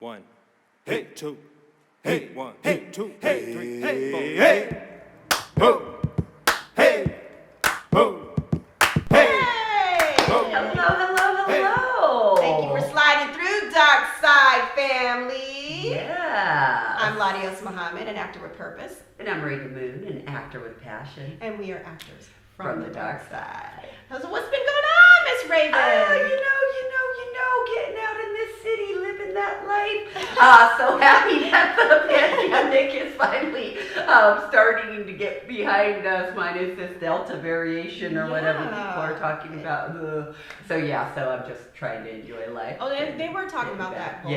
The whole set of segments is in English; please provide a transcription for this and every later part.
1, hey, 2, hey, 1, hey, 2, hey, 3, hey, 4, hey, ho, hey, ho, hey, ho. Hello. Thank you for sliding through, Dark Side family. Yeah. I'm LaDios Muhammad, an actor with purpose. And I'm Rav'n, an actor with passion. And we are actors From the dark side. So what's been going on, Miss Rav'n? Getting out in this city, living that life. So happy that the pandemic is finally starting to get behind us, minus this Delta variation or whatever people are talking about. So I'm just trying to enjoy life. Oh, they were talking about that, boy.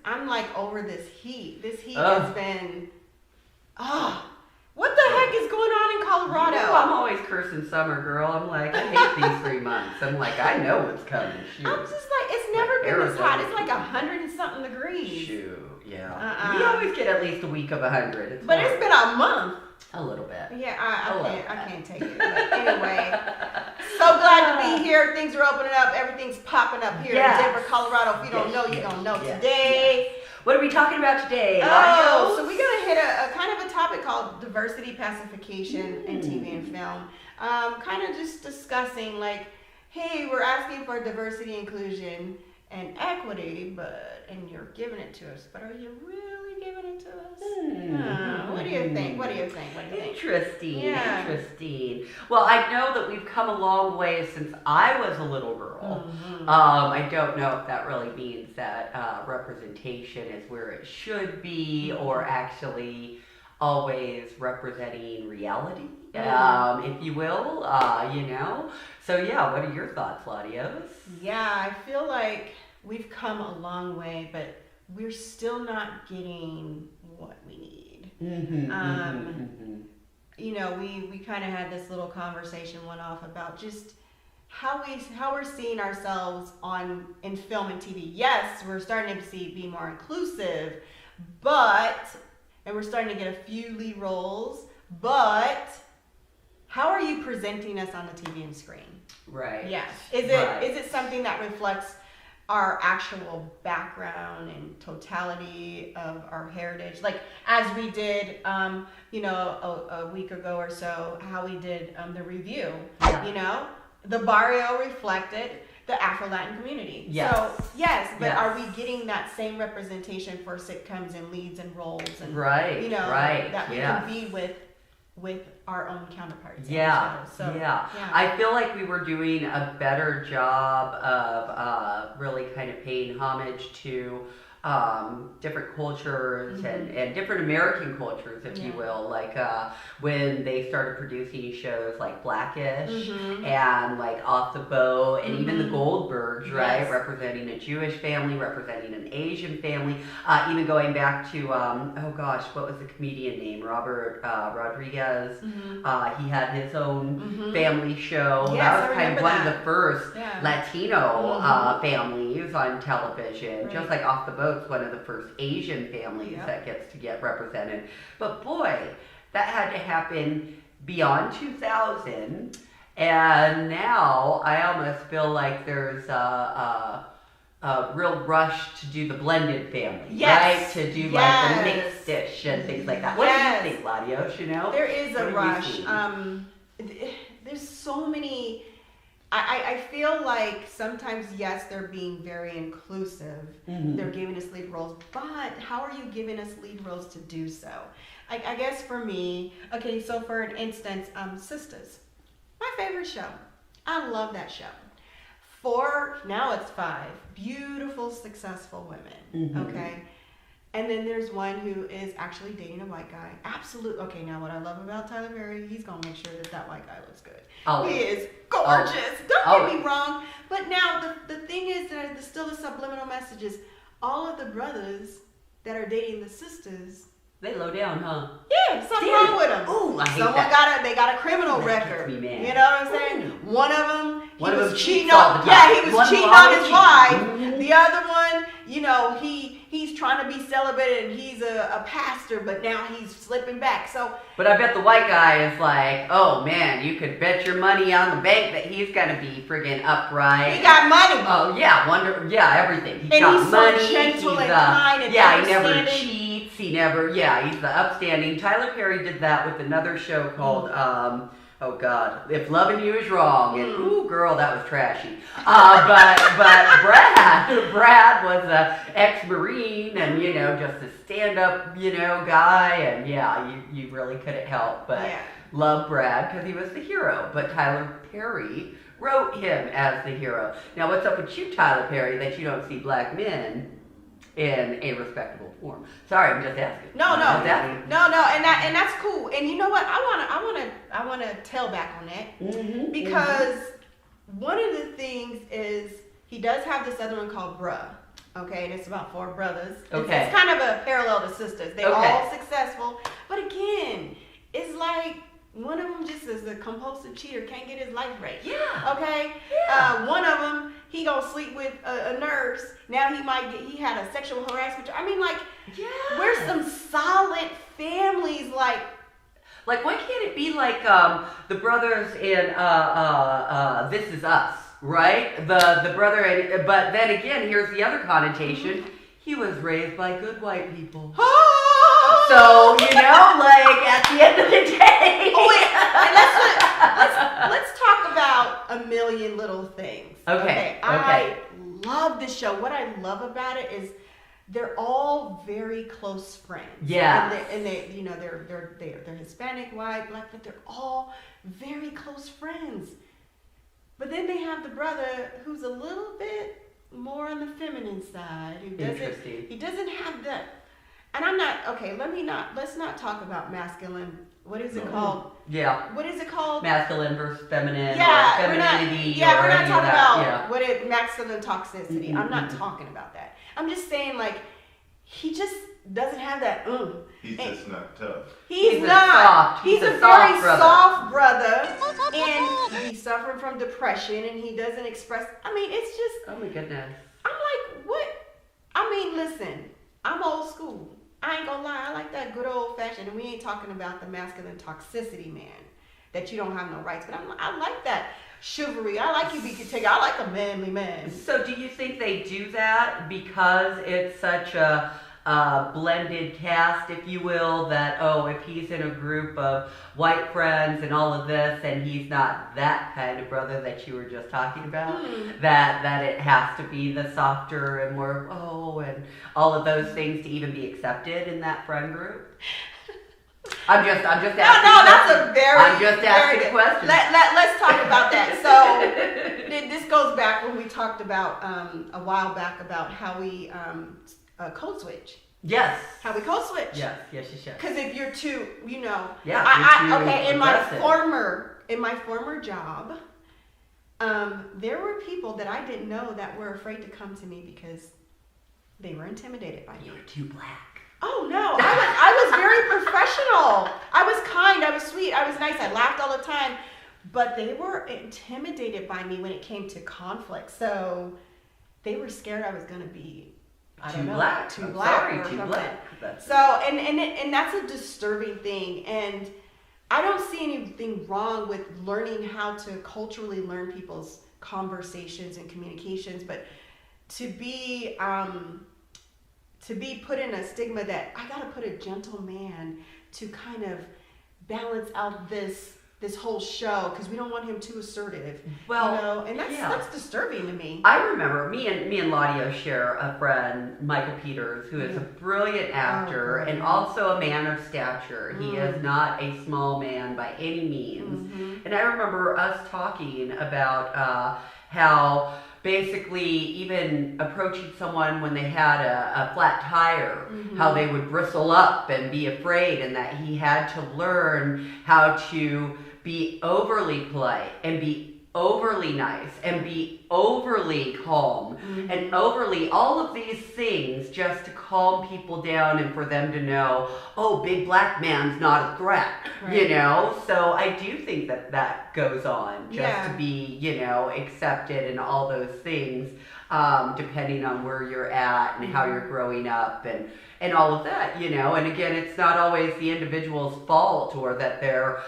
I'm like over this heat. This heat has been, what the heck is going on in Colorado? You know, I'm always cursing summer, girl. I'm like, I hate these 3 months. I'm like, I know what's coming. Shoot. I'm just like, it's never been this hot. It's like 100 and something degrees. Shoot, yeah. We always get at least a week of 100. It's been a month. A little bit. Yeah, I can't take it. But anyway, so glad to be here. Things are opening up. Everything's popping up here in Denver, Colorado. If you don't know, you're going to know today. Yes. What are we talking about today? So we're going to hit a kind of a topic called Diversity Pacification in TV and film. Kind of just discussing like, hey, we're asking for diversity, inclusion, and equity, and you're giving it to us, but are you really giving it to us? What do you think? Interesting. Yeah. Interesting. Well, I know that we've come a long way since I was a little girl. I don't know if that really means that representation is where it should be, or actually always representing reality, if you will, So what are your thoughts, LaDios? Yeah, I feel like we've come a long way, but we're still not getting what we need. We kind of had this little conversation went off about just how we're seeing ourselves in film and TV. Yes, we're starting to be more inclusive, and we're starting to get a few lead roles, but how are you presenting us on the TV and screen? Right. Yes. Is it something that reflects our actual background and totality of our heritage? Like as we did, a week ago or so, how we did the review. Yeah. The barrio reflected the Afro-Latin community. Yes. So, yes, but are we getting that same representation for sitcoms and leads and roles and that we can be with our own counterparts? I feel like we were doing a better job of really kind of paying homage to different cultures and different American cultures, if you will, like when they started producing shows like Blackish and like Off the Boat and even the Goldbergs, right? Representing a Jewish family, representing an Asian family, even going back to, what was the comedian name? Robert Rodriguez. He had his own family show. Yes, that was kind of one that. of the first Latino families on television, just like Off the Boat. One of the first Asian families that gets to get represented. But boy, that had to happen beyond 2000. And now I almost feel like there's a real rush to do the blended family, right? To do like the mixed dish and things like that. What do you think, LaDios? There is a rush. There's so many. I feel like sometimes, yes, they're being very inclusive. They're giving us lead roles, but how are you giving us lead roles to do so? I guess for me, so for an instance, Sisters, my favorite show. I love that show. Now it's 5 beautiful, successful women, okay? And then there's one who is actually dating a white guy. Absolutely. Okay, now what I love about Tyler Perry, he's going to make sure that white guy looks good. He is gorgeous. Don't get me wrong. But now the thing is that there's still the subliminal messages. All of the brothers that are dating the sisters, they low down, huh? Yeah, something wrong with them. Ooh, I hate that. They got a criminal record. Me, man. You know what I'm saying? One of them One of them cheating cheats all on. the time. Yeah, he was One cheating will on always his cheat. wife. Mhm. The other one, you know, he's trying to be celebrated, and he's a pastor, but now he's slipping back. So, But I bet the white guy is like, oh man, you could bet your money on the bank that he's gonna be friggin' upright. he got money. Oh yeah, everything. He's And got he's so money. gentle he's, and kind and yeah, he never understanding. cheats. He never. Yeah, he's the upstanding. Tyler Perry did that with another show called. Oh God, If Loving You Is Wrong, and ooh girl, that was trashy. But Brad was a ex-Marine, and you know, just a stand-up, you know, guy, and yeah, you really couldn't help but Yeah. love Brad because he was the hero. But Tyler Perry wrote him as the hero. Now, what's up with you, Tyler Perry, that you don't see black men in a respectable form? Sorry, I'm just asking. No, I'm just asking. and that's cool. And you know what? I wanna tail back on that Mhm, because one of the things is he does have this other one called Bruh. Okay, and it's about 4 brothers. Okay. It's kind of a parallel to sisters. They're Okay. all successful, but again, it's like one of them just is a compulsive cheater, can't get his life right. Yeah. Okay. Yeah. One of them, he gonna sleep with a nurse. Now he had a sexual harassment. I mean, like, Yeah. we're some solid families. Like, why can't it be like the brothers in This Is Us, right? The brother, but then again, here's the other connotation. He was raised by good white people. So, you know, like, at the end of the day. Oh, wait, and let's talk about A Million Little Things. Okay. I love this show. What I love about it is they're all very close friends. Yeah. And they you know, they're Hispanic, white, black, but they're all very close friends. But then they have the brother who's a little bit more on the feminine side. Interesting. He doesn't have that. And let's not talk about masculine. What is it called? Yeah. What is it called? Masculine versus feminine. Yeah, or femininity. we're or not any of talking that. about Yeah. what is masculine toxicity. I'm not Mhm. talking about that. I'm just saying, like, he just doesn't have that. He's just not tough. He's a not. soft- He's a soft very brother. soft brother, and he's suffering from depression, and he doesn't express. I mean, it's just. Oh my goodness. I'm like, what? I mean, listen, I'm old school. I ain't gonna lie, I like that good old fashioned, and we ain't talking about the masculine toxicity man, that you don't have no rights, but I like that chivalry. I like you be take. I like a manly man. So do you think they do that because it's such a blended cast, if you will, that, oh, if he's in a group of white friends and all of this, and he's not that kind of brother that you were just talking about, that it has to be the softer and more, and all of those things to even be accepted in that friend group? I'm just asking. That's a very. I'm just asking very a question. Let's talk about that. So this goes back when we talked about a while back about how we code switch. Yes. How we code switch. Yes. Because if you're too, you know. Yeah. You're too okay. aggressive. In my former job, there were people that I didn't know that were afraid to come to me because they were intimidated by me. You were too black. Oh no, I was very professional. I was kind, I was sweet, I was nice, I laughed all the time. But they were intimidated by me when it came to conflict. So they were scared I was gonna be too black. So and that's a disturbing thing. And I don't see anything wrong with learning how to culturally learn people's conversations and communications, but to be put in a stigma that I gotta put a gentle man to kind of balance out this whole show because we don't want him too assertive. Well, you know, and that's disturbing to me. I remember me and LaDios share a friend, Michael Peters, who is a brilliant actor and also a man of stature. He is not a small man by any means. And I remember us talking about how basically even approaching someone when they had a flat tire, how they would bristle up and be afraid, and that he had to learn how to be overly polite and be overly nice and be overly calm and overly all of these things just to calm people down and for them to know, oh, big black man's not a threat, you know? So I do think that that goes on just to be, you know, accepted and all those things, depending on where you're at and how you're growing up and all of that, you know. And again, it's not always the individual's fault or that they're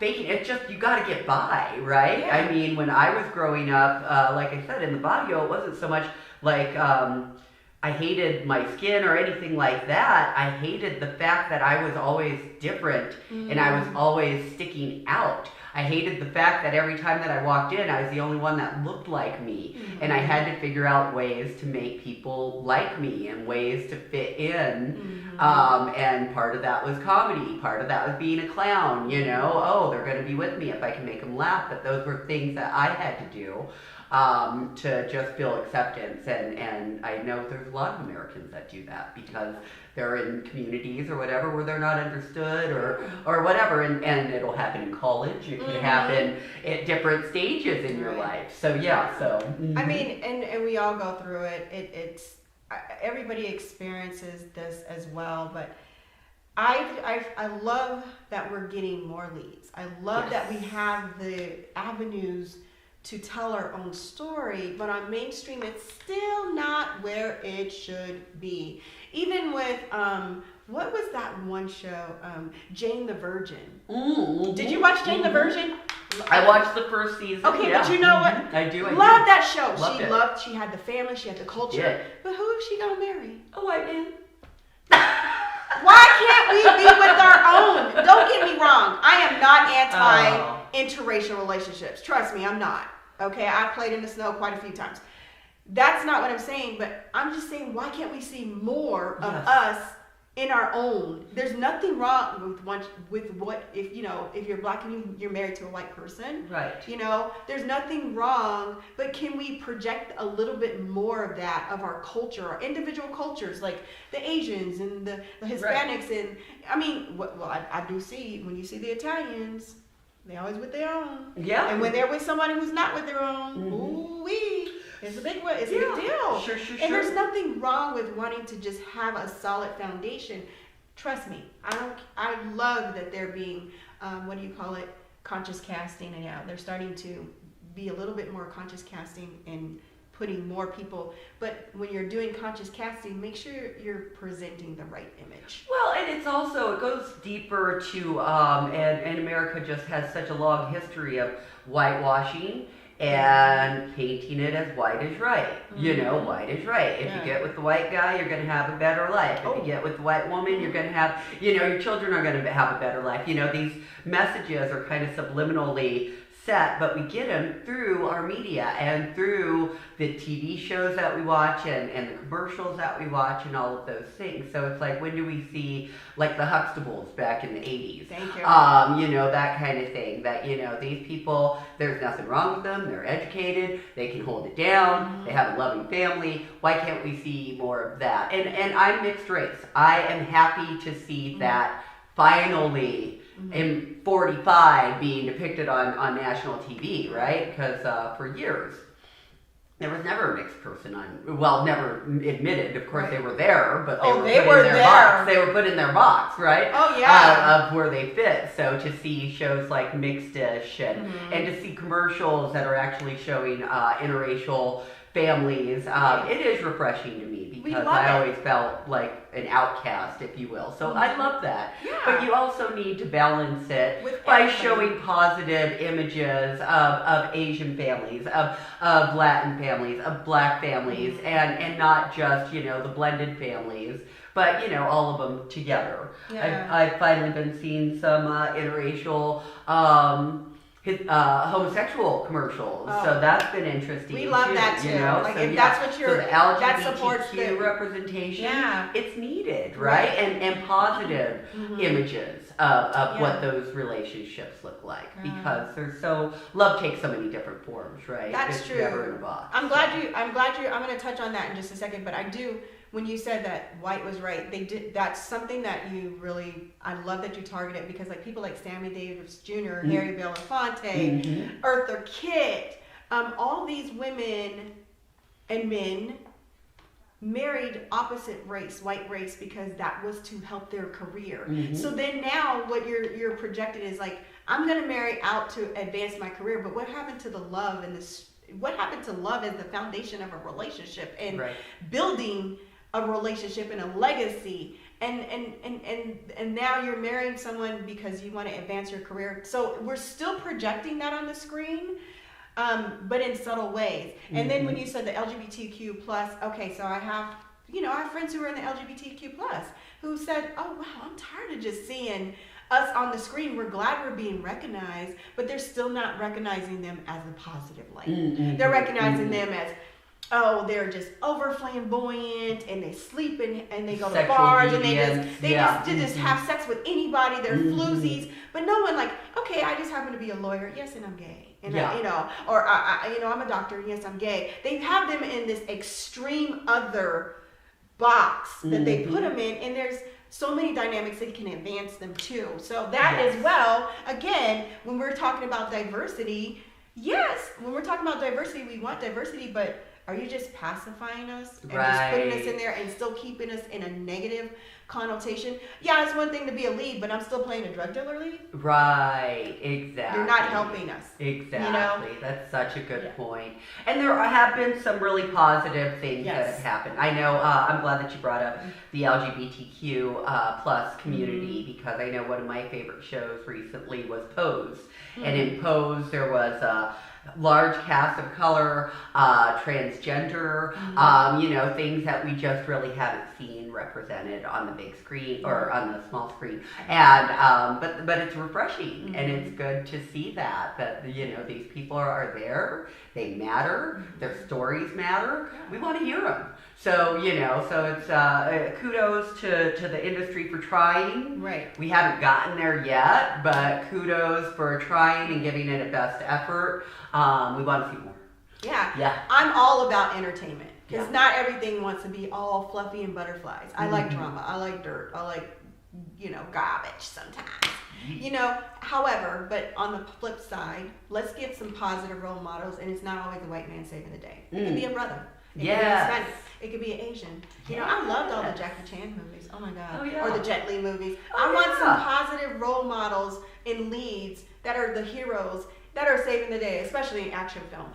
faking. It's just you got to get by, right? Yeah. I mean, when I was growing up, like I said, in the barrio, it wasn't so much like I hated my skin or anything like that. I hated the fact that I was always different and I was always sticking out. I hated the fact that every time that I walked in, I was the only one that looked like me. And I had to figure out ways to make people like me and ways to fit in. And part of that was comedy. Part of that was being a clown, you know. Oh, they're going to be with me if I can make them laugh. But those were things that I had to do to just feel acceptance. And I know there's a lot of Americans that do that because they're in communities or whatever where they're not understood or whatever, and it'll happen in college. It could happen at different stages in your life. So I mean, and we all go through it. It's everybody experiences this as well, but I love that we're getting more leads. I love that we have the avenues to tell our own story, but on mainstream it's still not where it should be. Even with what was that one show, Jane the Virgin? Did you watch Jane the Virgin? I watched the first season. Okay, but you know what? I do. Love that show. She had the family, she had the culture. Yeah. But who is she gonna marry? A white man. Why can't we be with our own? Don't get me wrong. I am not anti-interracial relationships. Trust me, I'm not. Okay, I've played in the snow quite a few times. That's not what I'm saying, but I'm just saying, why can't we see more of us in our own? There's nothing wrong with what if you're black and you're married to a white person, right? You know, there's nothing wrong, but can we project a little bit more of that of our culture, our individual cultures, like the Asians and the Hispanics, and I mean, I do see when you see the Italians. They always with their own. Yeah. And when they're with somebody who's not with their own, ooh-wee, it's a big deal. Sure. And there's nothing wrong with wanting to just have a solid foundation. Trust me, I love that they're being, conscious casting. And they're starting to be a little bit more conscious casting and putting more people, but when you're doing conscious casting, make sure you're presenting the right image. Well, and it's also, it goes deeper to, and America just has such a long history of whitewashing and painting it as white is right. You know, white is right. If you get with the white guy, you're going to have a better life. If you get with the white woman, you're going to have, your children are going to have a better life. You know, these messages are kind of subliminally set, but we get them through our media and through the TV shows that we watch and the commercials that we watch and all of those things. So it's like, when do we see like the Huxtables back in the 80s? Thank you. That kind of thing, that, these people, there's nothing wrong with them. They're educated. They can hold it down. They have a loving family. Why can't we see more of that? And I'm mixed race. I am happy to see that finally in 45 being depicted on national TV, right? Because for years there was never a mixed person never admitted. Of course, they were there, but they were put in their box. They were put in their box, right? Oh yeah, of where they fit. So to see shows like Mixed-ish and to see commercials that are actually showing interracial families, it is refreshing to me because I always felt like an outcast, if you will. So I love that. Yeah. But you also need to balance it by showing positive images of Asian families, of Latin families, of black families, and not just, the blended families, but, all of them together. Yeah. I've finally been seeing some interracial homosexual commercials, so that's been interesting. We love that too. That's what you're. So the LGBTQ representation, it's needed, right? And positive images of what those relationships look like, because love takes so many different forms, right? That's it's true. Never in a box. I'm glad you. I'm going to touch on that in just a second, but I do when you said that white was right, they did. That's something that you really, I love that you targeted, because like people like Sammy Davis Jr., Harry Belafonte, Eartha Kitt, all these women and men married opposite race, white race, because that was to help their career. So then now what you're projected is like, I'm gonna marry out to advance my career, but what happened to the love and this? What happened to love as the foundation of a relationship and building a relationship and a legacy? And now you're marrying someone because you want to advance your career. So we're still projecting that on the screen. But in subtle ways. And then when you said the LGBTQ plus, okay, so I have friends who are in the LGBTQ plus who said, oh wow, I'm tired of just seeing us on the screen. We're glad we're being recognized, but they're still not recognizing them as a positive light. They're recognizing them as, oh, they're just over flamboyant and they sleep and they go to Sexual bars deviance. and they just have sex with anybody. They're floozies, but no one like, okay, I just happen to be a lawyer. Yes, and I'm gay. And I'm a doctor. Yes, I'm gay. They have them in this extreme other box that they put them in, and there's so many dynamics that can advance them too. So that as well, again, when we're talking about diversity, when we're talking about diversity, we want diversity, but are you just pacifying us and just putting us in there and still keeping us in a negative connotation? Yeah, it's one thing to be a lead, but I'm still playing a drug dealer lead. Right, exactly. You're not helping us. Exactly. That's such a good point. And there have been some really positive things that have happened. I know, I'm glad that you brought up the LGBTQ plus community, because I know one of my favorite shows recently was Pose. And in Pose, there was a large cast of color, transgender, things that we just really haven't seen represented on the big screen or on the small screen. And but it's refreshing, and it's good to see that these people are there. They matter. Their stories matter. We want to hear them. So so it's kudos to the industry for trying. Right. We haven't gotten there yet, but kudos for trying and giving it a best effort. We want to see more. Yeah. I'm all about entertainment, because not everything wants to be all fluffy and butterflies. I like drama. I like dirt. I like garbage sometimes. However, but on the flip side, let's get some positive role models, and it's not always a white man saving the day. It could be a brother. It could be a Hispanic. It could be an Asian. I loved all the Jackie Chan movies. Oh my God. Or the Jet Li movies. I want some positive role models and leads that are the heroes that are saving the day, especially in action film.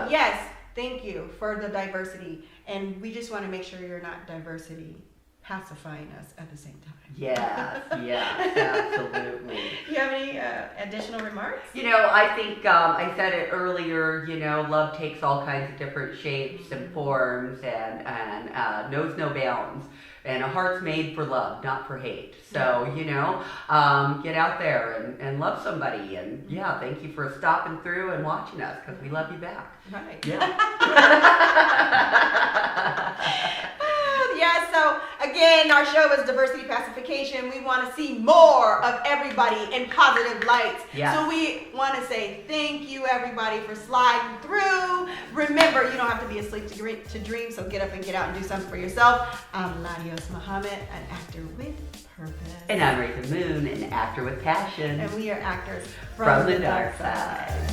Yes, thank you for the diversity, and we just want to make sure you're not diversity pacifying us at the same time. Yes, absolutely. You have any additional remarks? I think I said it earlier, love takes all kinds of different shapes and forms and knows no bounds. And a heart's made for love, not for hate. So, get out there and love somebody. And thank you for stopping through and watching us, because we love you back. Right. Yeah. So again, our show is Diversity Pacification. We want to see more of everybody in positive lights. Yes. So we want to say thank you, everybody, for sliding through. Remember, you don't have to be asleep to dream, so get up and get out and do something for yourself. I'm LaDios Muhammad, an actor with purpose. And I'm Rav'n, an actor with passion. And we are actors from the dark side.